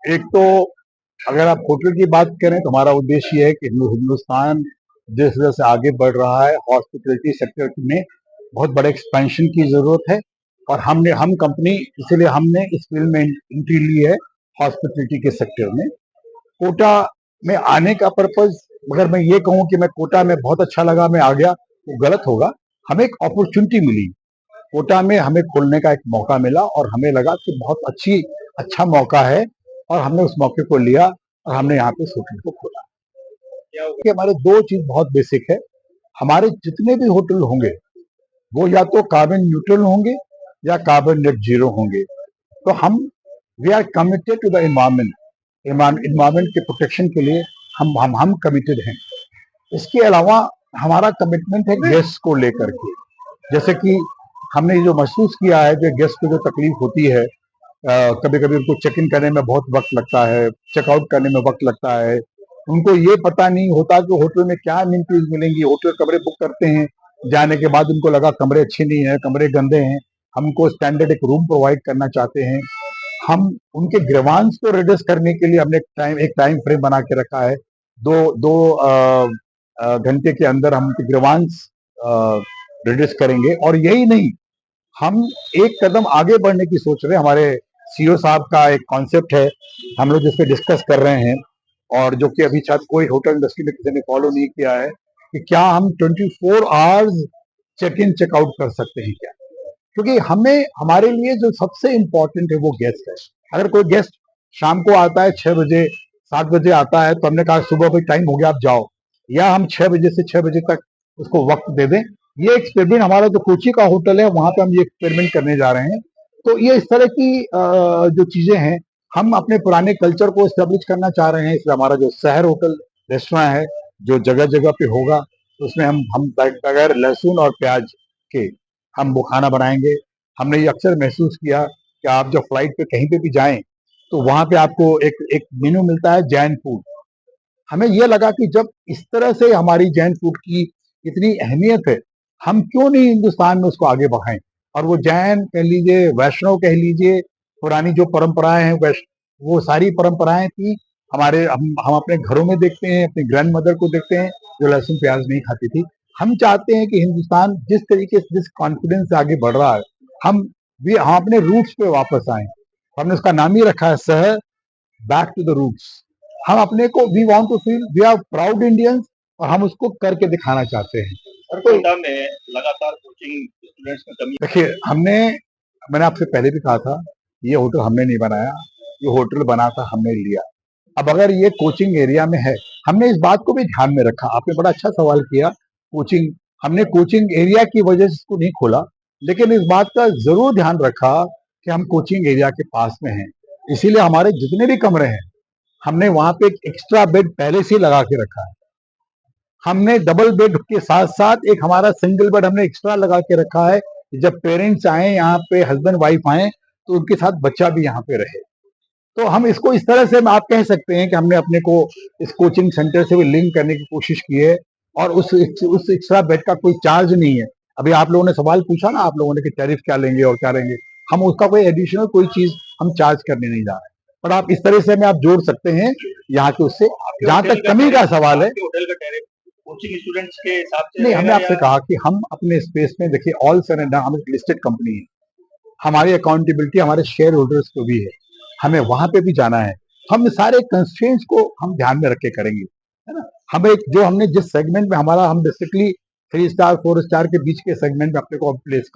एक तो अगर आप होटल की बात करें तो हमारा उद्देश्य ये है कि हिंदुस्तान जिस तरह से आगे बढ़ रहा है हॉस्पिटलिटी सेक्टर में बहुत बड़े एक्सपेंशन की जरूरत है। और हम कंपनी इसीलिए हमने इस फील्ड में एंट्री ली है हॉस्पिटलिटी के सेक्टर में। कोटा में आने का पर्पज, अगर मैं ये कहूँ कि मैं कोटा में बहुत अच्छा लगा मैं आ गया, वो गलत होगा। हमें एक अपॉर्चुनिटी मिली, कोटा में हमें खोलने का एक मौका मिला और हमें लगा कि बहुत अच्छा मौका है और हमने उस मौके को लिया और हमने यहाँ पे इस होटल को खोला। कि हमारे दो चीज बहुत बेसिक है, हमारे जितने भी होटल होंगे वो या तो कार्बन न्यूट्रल होंगे या कार्बन नेट जीरो होंगे। तो we are committed to the environment, environment के प्रोटेक्शन के लिए हम कमिटेड हैं। इसके अलावा हमारा कमिटमेंट है गेस्ट को लेकर के, जैसे कि हमने जो महसूस किया है कि गेस्ट को जो तकलीफ होती है, कभी कभी उनको चेक इन करने में बहुत वक्त लगता है, चेकआउट करने में वक्त लगता है, उनको ये पता नहीं होता कि होटल में क्या एमिनिटीज मिलेंगी। होटल कमरे बुक करते हैं, जाने के बाद उनको लगा कमरे अच्छे नहीं है, कमरे गंदे हैं, हमको स्टैंडर्ड एक रूम प्रोवाइड करना चाहते हैं। हम उनके ग्रीवांस को रिड्यूस करने के लिए हमने एक टाइम फ्रेम बना के रखा है। दो दो घंटे के अंदर हम उनके ग्रीवांस रिड्यूस करेंगे। और यही नहीं, हम एक कदम आगे बढ़ने की सोच रहे हैं। हमारे सीईओ साहब का एक कॉन्सेप्ट है, हम लोग जिस पे डिस्कस कर रहे हैं और जो कि अभी शायद कोई होटल इंडस्ट्री में किसी ने फॉलो नहीं किया है, कि क्या हम 24 आवर्स चेक इन चेकआउट कर सकते हैं क्या। क्योंकि हमें, हमारे लिए जो सबसे इम्पोर्टेंट है वो गेस्ट है। अगर कोई गेस्ट शाम को आता है 6 बजे 7 बजे आता है तो हमने कहा सुबह भाई टाइम हो गया आप जाओ, या हम 6 बजे से 6 बजे तक उसको वक्त दे दें। ये एक्सपेरिमेंट हमारा जो कोची का होटल है वहां पे हम ये एक्सपेरिमेंट करने जा रहे हैं। तो ये इस तरह की जो चीजें हैं, हम अपने पुराने कल्चर को स्टेब्लिश करना चाह रहे हैं। इसलिए हमारा जो शहर होटल रेस्टोरेंट है जो जगह जगह पे होगा, तो उसमें हम बगैर लहसुन और प्याज के हम वो खाना बनाएंगे। हमने ये अक्सर महसूस किया कि आप जब फ्लाइट पे कहीं पे भी जाएं तो वहां पे आपको एक एक मेनू मिलता है जैन फूड। हमें यह लगा कि जब इस तरह से हमारी जैन फूड की इतनी अहमियत है, हम क्यों नहीं हिंदुस्तान में उसको आगे बढ़ाएं। और वो जैन कह लीजिए, वैष्णव कह लीजिए, पुरानी जो परंपराएं हैं वो सारी परंपराएं थी हमारे। हम अपने घरों में देखते हैं, अपनी ग्रैंड मदर को देखते हैं जो लहसुन प्याज नहीं खाती थी। हम चाहते हैं कि हिंदुस्तान जिस तरीके से, जिस कॉन्फिडेंस से आगे बढ़ रहा है, हम अपने रूट्स पे वापस आए। हमने उसका नाम ही रखा है शहर बैक टू द रूट्स। हम अपने को, we want to feel we are proud Indians, और हम उसको करके दिखाना चाहते हैं। सर, कोटा में लगातार कोचिंग स्टूडेंट्स में कमी। देखिए, मैंने आपसे पहले भी कहा था, ये होटल हमने नहीं बनाया, ये होटल बना था हमने लिया। अब अगर ये कोचिंग एरिया में है, हमने इस बात को भी ध्यान में रखा। आपने बड़ा अच्छा सवाल किया। हमने कोचिंग एरिया की वजह से इसको नहीं खोला, लेकिन इस बात का जरूर ध्यान रखा कि हम कोचिंग एरिया के पास में हैं। इसीलिए हमारे जितने भी कमरे हैं, हमने वहां पे एक एक्स्ट्रा बेड पहले से ही लगा के रखा है। हमने डबल बेड के साथ साथ एक हमारा सिंगल बेड हमने एक्स्ट्रा लगा के रखा है। जब पेरेंट्स आए यहाँ पे, हस्बैंड वाइफ आए, तो उनके साथ बच्चा भी यहाँ पे रहे। तो हम इसको इस तरह से आप कह सकते हैं कि हमने अपने को इस कोचिंग सेंटर से भी लिंक करने की कोशिश की है। और उस एक्स्ट्रा बेड का कोई चार्ज नहीं है। अभी आप लोगों ने सवाल पूछा ना, आप लोगों ने कि टैरिफ क्या लेंगे और क्या लेंगे, हम उसका कोई एडिशनल कोई चीज हम चार्ज करने नहीं जा रहे हैं। पर आप इस तरह से हमें आप जोड़ सकते हैं यहाँ के उससे। जहां तक कमी का सवाल है, होटल का टैरिफ कोचिंग स्टूडेंट्स के हिसाब से नहीं, हमने आपसे कहा कि हम अपने स्पेस में, देखिए ऑल सर एंड हम एक लिस्टेड कंपनी है, हमारी अकाउंटेबिलिटी हमारे शेयर होल्डर्स को भी है, हमें वहां पे भी जाना है। हम सारे कंस्ट्रेंट्स को हम ध्यान में रख के करेंगे, है ना। हमें जो हमने जिस सेगमेंट में हमारा, हम बेसिकली 3 स्टार 4 स्टार के बीच के सेगमेंट में अपने को प्लेस